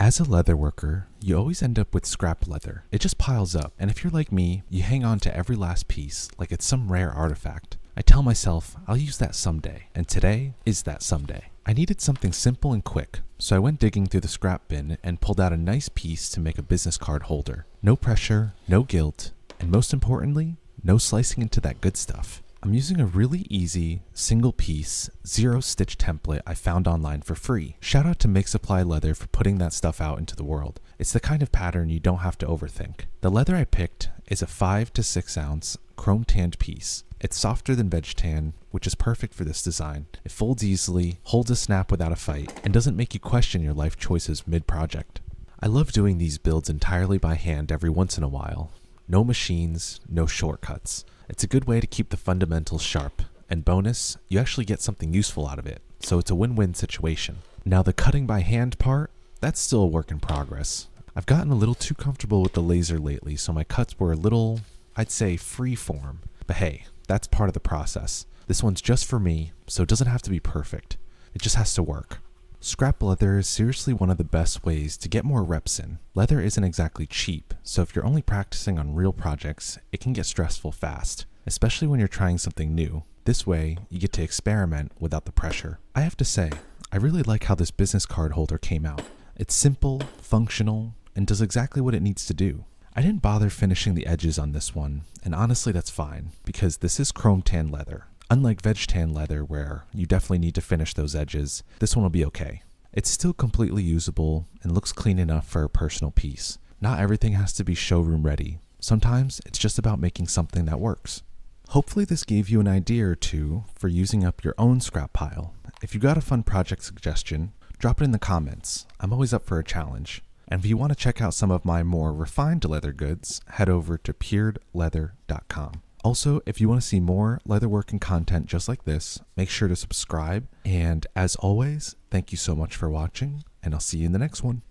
As a leather worker, you always end up with scrap leather. It just piles up, and if you're like me, you hang on to every last piece like it's some rare artifact. I tell myself, I'll use that someday, and today is that someday. I needed something simple and quick, so I went digging through the scrap bin and pulled out a nice piece to make a business card holder. No pressure, no guilt, and most importantly, no slicing into that good stuff. I'm using a really easy, single piece, 0-stitch template I found online for free. Shout out to Makesupply Leather for putting that stuff out into the world. It's the kind of pattern you don't have to overthink. The leather I picked is a 5 to 6 ounce chrome tanned piece. It's softer than veg tan, which is perfect for this design. It folds easily, holds a snap without a fight, and doesn't make you question your life choices mid-project. I love doing these builds entirely by hand every once in a while. No machines, no shortcuts. It's a good way to keep the fundamentals sharp, and bonus, you actually get something useful out of it, so it's a win-win situation. Now the cutting by hand part, that's still a work in progress. I've gotten a little too comfortable with the laser lately, so my cuts were a little, I'd say, free form. But hey, that's part of the process. This one's just for me, so it doesn't have to be perfect. It just has to work. Scrap leather is seriously one of the best ways to get more reps in. Leather isn't exactly cheap, so if you're only practicing on real projects, it can get stressful fast, especially when you're trying something new. This way, you get to experiment without the pressure. I have to say, I really like how this business card holder came out. It's simple, functional, and does exactly what it needs to do. I didn't bother finishing the edges on this one, and honestly that's fine, because this is chrome tan leather. Unlike veg tan leather where you definitely need to finish those edges, this one will be okay. It's still completely usable and looks clean enough for a personal piece. Not everything has to be showroom ready. Sometimes it's just about making something that works. Hopefully this gave you an idea or two for using up your own scrap pile. If you got a fun project suggestion, drop it in the comments. I'm always up for a challenge. And if you want to check out some of my more refined leather goods, head over to puredleather.com. Also, if you want to see more leatherworking content just like this, make sure to subscribe. And as always, thank you so much for watching, and I'll see you in the next one.